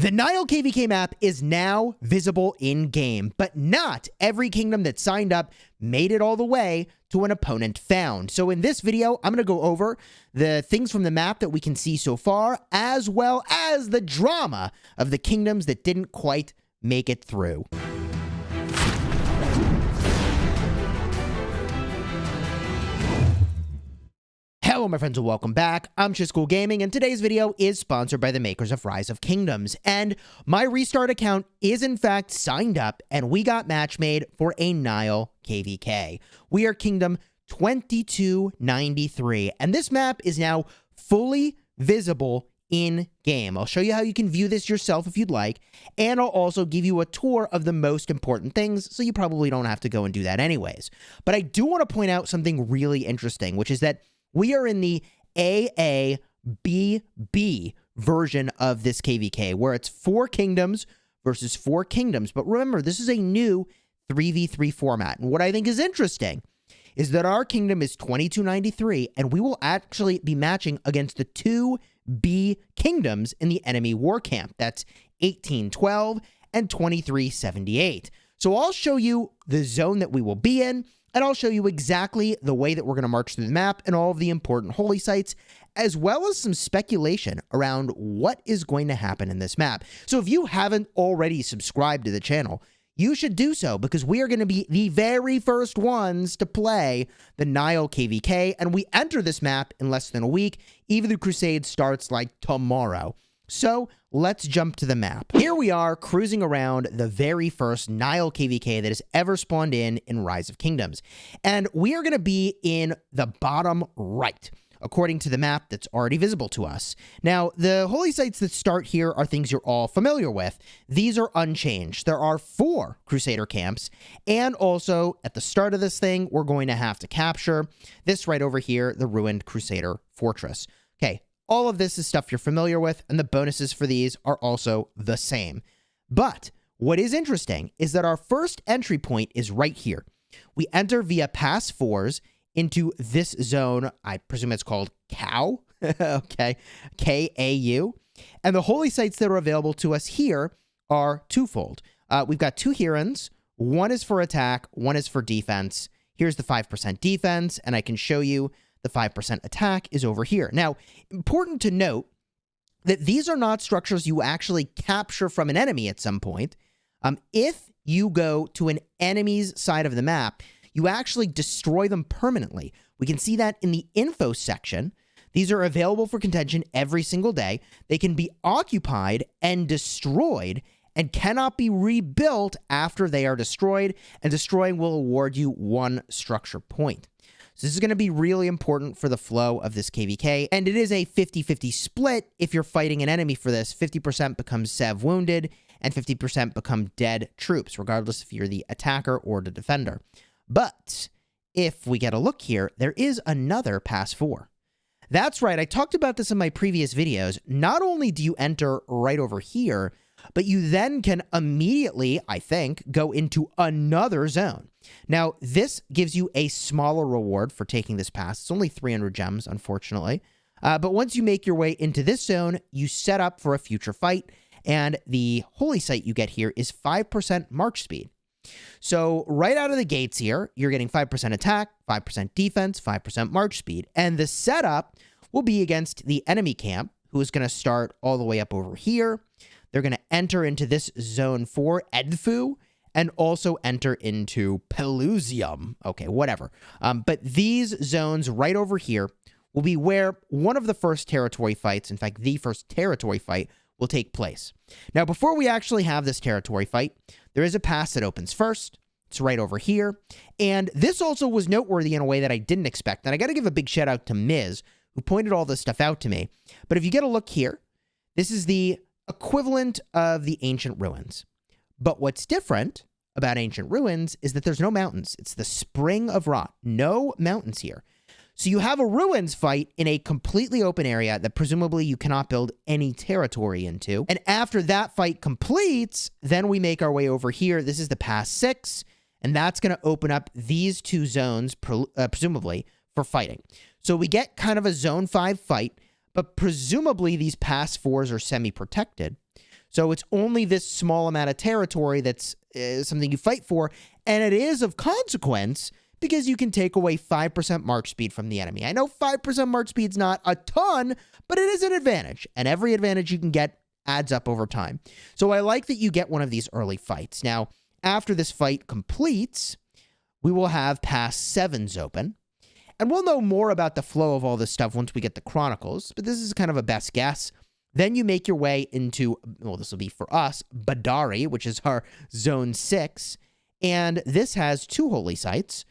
The Nile KvK map is now visible in-game, but not every kingdom that signed up made it all the way to an opponent found. So in this video, I'm going to go over the things from the map that we can see so far, as well as the drama of the kingdoms that didn't quite make it through. Hello my friends and welcome back. I'm Chisgule Gaming and today's video is sponsored by the makers of Rise of Kingdoms, and my restart account is in fact signed up and we got match made for a Nile KvK. We are Kingdom 2293 and this map is now fully visible in game. I'll show you how you can view this yourself if you'd like, and I'll also give you a tour of the most important things so you probably don't have to go and do that anyways. But I do want to point out something really interesting, which is that we are in the AABB version of this KvK, where it's 4 kingdoms versus 4 kingdoms. But remember, this is a new 3v3 format. And what I think is interesting is that our kingdom is 2293, and we will actually be matching against the 2B kingdoms in the enemy war camp. That's 1812 and 2378. So I'll show you the zone that we will be in, and I'll show you exactly the way that we're going to march through the map and all of the important holy sites, as well as some speculation around what is going to happen in this map. So if you haven't already subscribed to the channel, you should do so, because we are going to be the very first ones to play the Nile KvK, and we enter this map in less than a week. Even the Crusade starts like tomorrow. So let's jump to the map. Here we are cruising around the very first Nile KvK that has ever spawned in Rise of Kingdoms. And we are going to be in the bottom right, according to the map that's already visible to us. Now, the holy sites that start here are things you're all familiar with. These are unchanged. There are 4 Crusader camps, and also at the start of this thing, we're going to have to capture this right over here, the ruined Crusader fortress. Okay. All of this is stuff you're familiar with, and the bonuses for these are also the same. But what is interesting is that our first entry point is right here. We enter via Pass 4s into this zone. I presume it's called KAU, okay, K-A-U. And the holy sites that are available to us here are twofold. We've got 2 Herons. One is for attack, one is for defense. Here's the 5% defense, and I can show you the 5% attack is over here. Now, important to note that these are not structures you actually capture from an enemy at some point. If you go to an enemy's side of the map, you actually destroy them permanently. We can see that in the info section. These are available for contention every single day. They can be occupied and destroyed and cannot be rebuilt after they are destroyed, and destroying will award you 1 structure point. So this is going to be really important for the flow of this KvK, and it is a 50-50 split. If you're fighting an enemy for this, 50% becomes Sev wounded, and 50% become dead troops, regardless if you're the attacker or the defender. But if we get a look here, there is another Pass 4. That's right, I talked about this in my previous videos. Not only do you enter right over here, but you then can immediately, I think, go into another zone. Now, this gives you a smaller reward for taking this pass. It's only 300 gems, unfortunately. But once you make your way into this zone, you set up for a future fight, and the holy site you get here is 5% march speed. So right out of the gates here, you're getting 5% attack, 5% defense, 5% march speed, and the setup will be against the enemy camp, who is going to start all the way up over here. They're going to enter into this zone 4, Edfu, and also enter into Pelusium. Okay, whatever. But these zones right over here will be where one of the first territory fights, in fact, the first territory fight, will take place. Now, before we actually have this territory fight, there is a pass that opens first. It's right over here. And this also was noteworthy in a way that I didn't expect. And I got to give a big shout out to Miz, who pointed all this stuff out to me. But if you get a look here, this is the equivalent of the ancient ruins. But what's different about ancient ruins is that there's no mountains. It's the Spring of Rot. No mountains here. So you have a ruins fight in a completely open area that presumably you cannot build any territory into. And after that fight completes, then we make our way over here. This is the Pass 6, and that's going to open up these 2 zones, presumably, for fighting. So we get kind of a Zone 5 fight, but presumably these Pass 4s are semi-protected. So it's only this small amount of territory that's something you fight for, and it is of consequence because you can take away 5% march speed from the enemy. I know 5% march speed's not a ton, but it is an advantage, and every advantage you can get adds up over time. So I like that you get one of these early fights. Now, after this fight completes, we will have Pass 7s open, and we'll know more about the flow of all this stuff once we get the Chronicles, but this is kind of a best guess. Then you make your way into, well, this will be for us, Badari, which is our Zone 6, and this has 2 holy sites.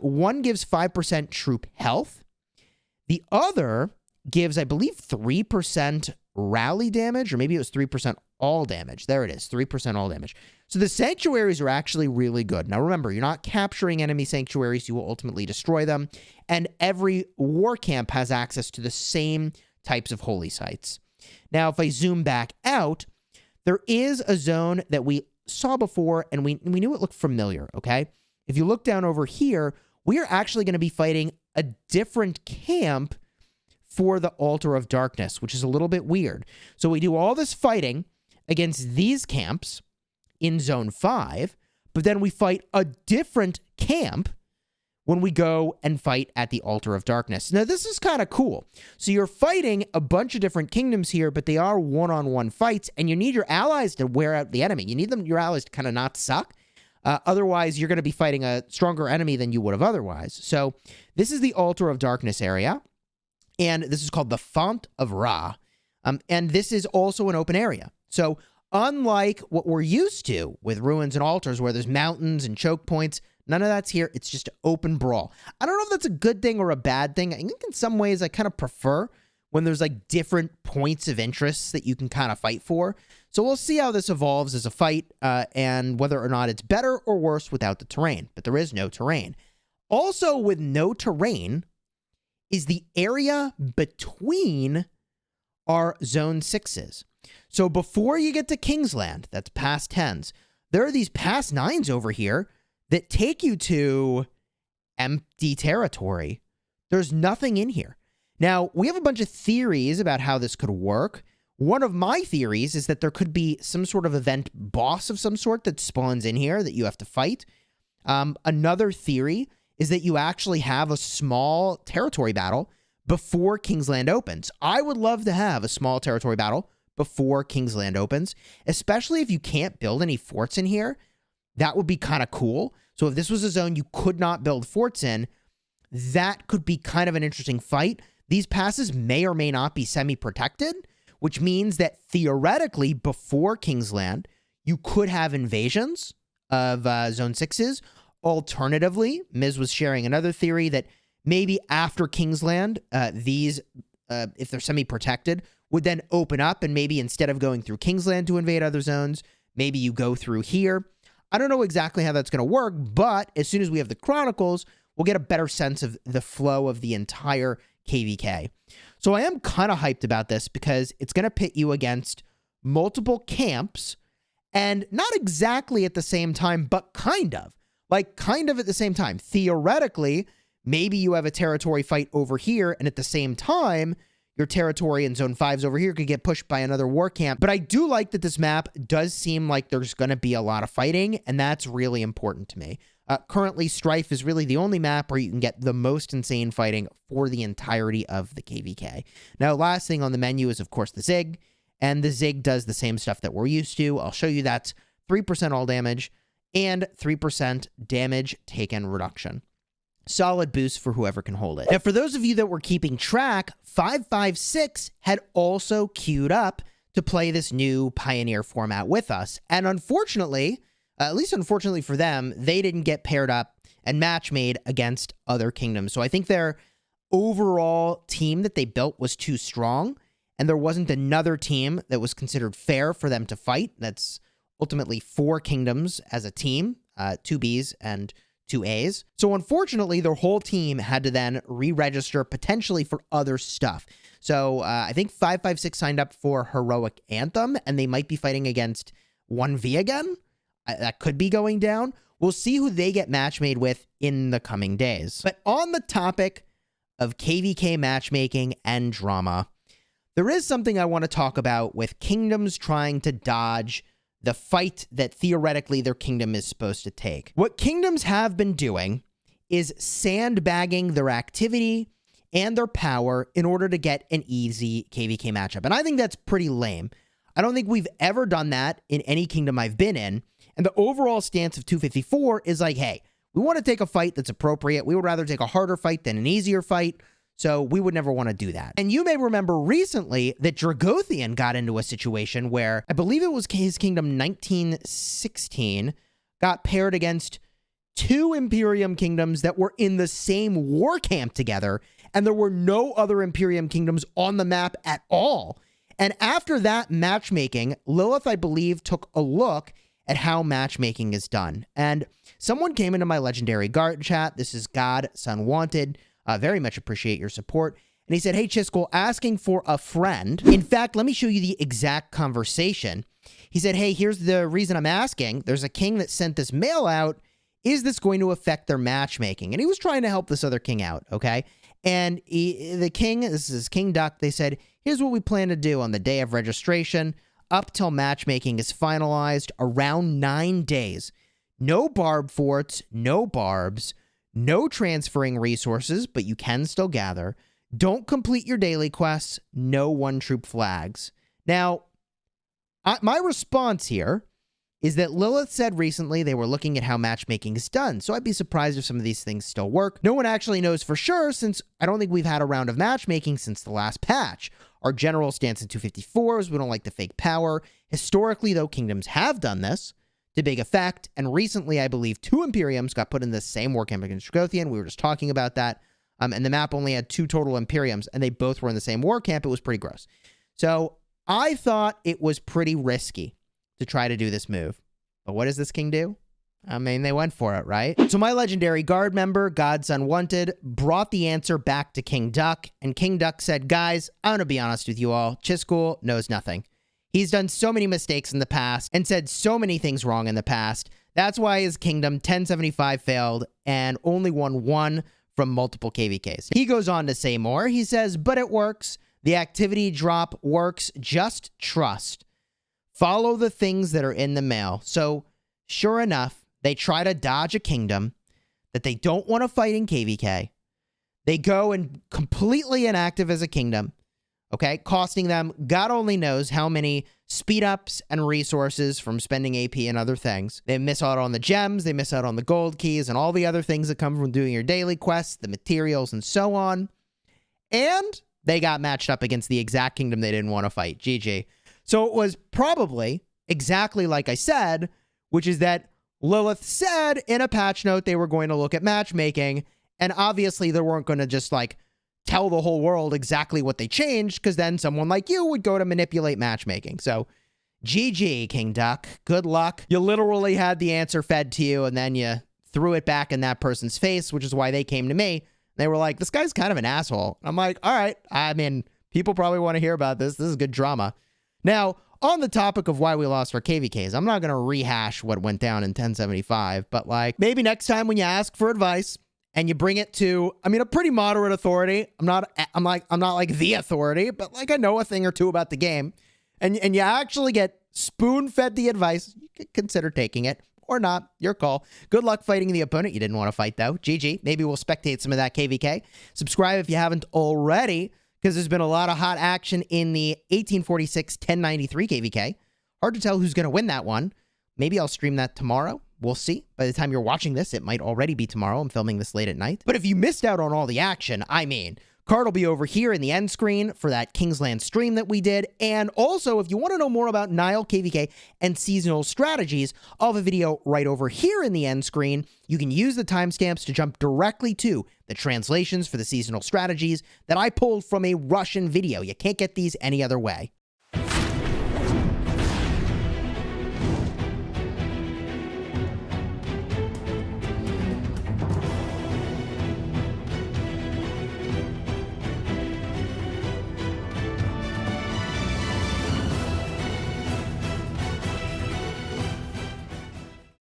One gives 5% troop health. The other gives, I believe, 3% rally damage, or maybe it was 3% all damage. There it is, 3% all damage. So the sanctuaries are actually really good. Now remember, you're not capturing enemy sanctuaries, you will ultimately destroy them, and every war camp has access to the same types of holy sites. Now, if I zoom back out, there is a zone that we saw before, and we knew it looked familiar, okay? If you look down over here, we are actually going to be fighting a different camp for the Altar of Darkness, which is a little bit weird. So we do all this fighting against these camps in Zone 5, but then we fight a different camp when we go and fight at the Altar of Darkness. Now, this is kind of cool. So you're fighting a bunch of different kingdoms here, but they are one-on-one fights, and you need your allies to wear out the enemy. You need your allies to kind of not suck. Otherwise, you're going to be fighting a stronger enemy than you would have otherwise. So this is the Altar of Darkness area, and this is called the Font of Ra. And this is also an open area. So unlike what we're used to with ruins and altars where there's mountains and choke points, none of that's here. It's just an open brawl. I don't know if that's a good thing or a bad thing. I think in some ways I kind of prefer when there's like different points of interest that you can kind of fight for. So we'll see how this evolves as a fight and whether or not it's better or worse without the terrain. But there is no terrain. Also with no terrain is the area between our Zone 6s. So before you get to Kingsland, that's Pass 10s, there are these Pass 9s over here that take you to empty territory. There's nothing in here. Now, we have a bunch of theories about how this could work. One of my theories is that there could be some sort of event boss of some sort that spawns in here that you have to fight. Another theory is that you actually have a small territory battle before Kingsland opens. I would love to have a small territory battle before Kingsland opens, especially if you can't build any forts in here. That would be kind of cool. So if this was a zone you could not build forts in, that could be kind of an interesting fight. These passes may or may not be semi-protected, which means that theoretically before Kingsland, you could have invasions of Zone 6s. Alternatively, Miz was sharing another theory that maybe after Kingsland, these, if they're semi-protected, would then open up, and maybe instead of going through Kingsland to invade other zones, maybe you go through here. I don't know exactly how that's going to work, but as soon as we have the Chronicles, we'll get a better sense of the flow of the entire KvK. So I am kind of hyped about this because it's going to pit you against multiple camps, and not exactly at the same time, but kind of. Like, kind of at the same time. Theoretically, maybe you have a territory fight over here, and at the same time, your territory in Zone 5s over here could get pushed by another war camp. But I do like that this map does seem like there's going to be a lot of fighting, and that's really important to me. Currently, Strife is really the only map where you can get the most insane fighting for the entirety of the KvK. Now, last thing on the menu is, of course, the Zig, and the Zig does the same stuff that we're used to. I'll show you that's 3% all damage and 3% damage taken reduction. Solid boost for whoever can hold it. Now, for those of you that were keeping track, 556 had also queued up to play this new Pioneer format with us. And unfortunately, at least unfortunately for them, they didn't get paired up and match made against other kingdoms. So I think their overall team that they built was too strong, and there wasn't another team that was considered fair for them to fight. That's ultimately 4 kingdoms as a team, 2 Bs and 2 As. So unfortunately, their whole team had to then re-register potentially for other stuff. So I think 556 signed up for Heroic Anthem, and they might be fighting against 1V again. That could be going down. We'll see who they get match made with in the coming days. But on the topic of KvK matchmaking and drama, there is something I want to talk about with kingdoms trying to dodge the fight that theoretically their kingdom is supposed to take. What kingdoms have been doing is sandbagging their activity and their power in order to get an easy KvK matchup. And I think that's pretty lame. I don't think we've ever done that in any kingdom I've been in. And the overall stance of 254 is like, hey, we want to take a fight that's appropriate. We would rather take a harder fight than an easier fight. So we would never want to do that. And you may remember recently that Dragothian got into a situation where I believe it was his kingdom 1916 got paired against two Imperium kingdoms that were in the same war camp together. And there were no other Imperium kingdoms on the map at all. And after that matchmaking, Lilith, I believe, took a look at how matchmaking is done. And someone came into my legendary guard chat. This is God, Unwanted. Very much appreciate your support. And he said, hey, Chisgule, asking for a friend. In fact, let me show you the exact conversation. He said, hey, here's the reason I'm asking. There's a king that sent this mail out. Is this going to affect their matchmaking? And he was trying to help this other king out, okay? And the king, this is King Duck, they said, here's what we plan to do on the day of registration up till matchmaking is finalized, around 9 days. No barb forts, no barbs, no transferring resources, but you can still gather. Don't complete your daily quests, no one-troop flags. Now, my response here is that Lilith said recently they were looking at how matchmaking is done, so I'd be surprised if some of these things still work. No one actually knows for sure, since I don't think we've had a round of matchmaking since the last patch. Our general stance in 254 is we don't like the fake power. Historically, though, kingdoms have done this to big effect, and recently, I believe, 2 Imperiums got put in the same war camp against Dragothian. We were just talking about that, and the map only had 2 total Imperiums, and they both were in the same war camp. It was pretty gross. So I thought it was pretty risky to try to do this move. But what does this king do? I mean, they went for it, right? So my legendary guard member, God's Unwanted, brought the answer back to King Duck, and King Duck said, guys, I'm going to be honest with you all. Chisgule knows nothing. He's done so many mistakes in the past and said so many things wrong in the past. That's why his kingdom 1075 failed and only won 1 from multiple KvKs. He goes on to say more. He says, but it works. The activity drop works. Just trust. Follow the things that are in the mail. So sure enough, they try to dodge a kingdom that they don't want to fight in KvK. They go and completely inactive as a kingdom. Okay, costing them God only knows how many speed ups and resources from spending AP and other things. They miss out on the gems, they miss out on the gold keys, and all the other things that come from doing your daily quests, the materials, and so on. And they got matched up against the exact kingdom they didn't want to fight. GG. So it was probably exactly like I said, which is that Lilith said in a patch note they were going to look at matchmaking, and obviously they weren't going to just like tell the whole world exactly what they changed, because then someone like you would go to manipulate matchmaking. So GG, King Duck. Good luck. You literally had the answer fed to you, and then you threw it back in that person's face, which is why they came to me. They were like, this guy's kind of an asshole. I'm like, all right. I mean, people probably want to hear about this. This is good drama. Now, on the topic of why we lost our KvKs, I'm not going to rehash what went down in 1075, but like maybe next time when you ask for advice, and you bring it to, I mean, a pretty moderate authority. I'm not like the authority, but like I know a thing or two about the game. And you actually get spoon-fed the advice. You could consider taking it or not. Your call. Good luck fighting the opponent you didn't want to fight, though. GG. Maybe we'll spectate some of that KvK. Subscribe if you haven't already, because there's been a lot of hot action in the 1846-1093 KvK. Hard to tell who's going to win that one. Maybe I'll stream that tomorrow. We'll see. By the time you're watching this, it might already be tomorrow. I'm filming this late at night. But if you missed out on all the action, I mean, card will be over here in the end screen for that Kingsland stream that we did. And also, if you want to know more about Nile KvK and seasonal strategies, I'll have a video right over here in the end screen. You can use the timestamps to jump directly to the translations for the seasonal strategies that I pulled from a Russian video. You can't get these any other way.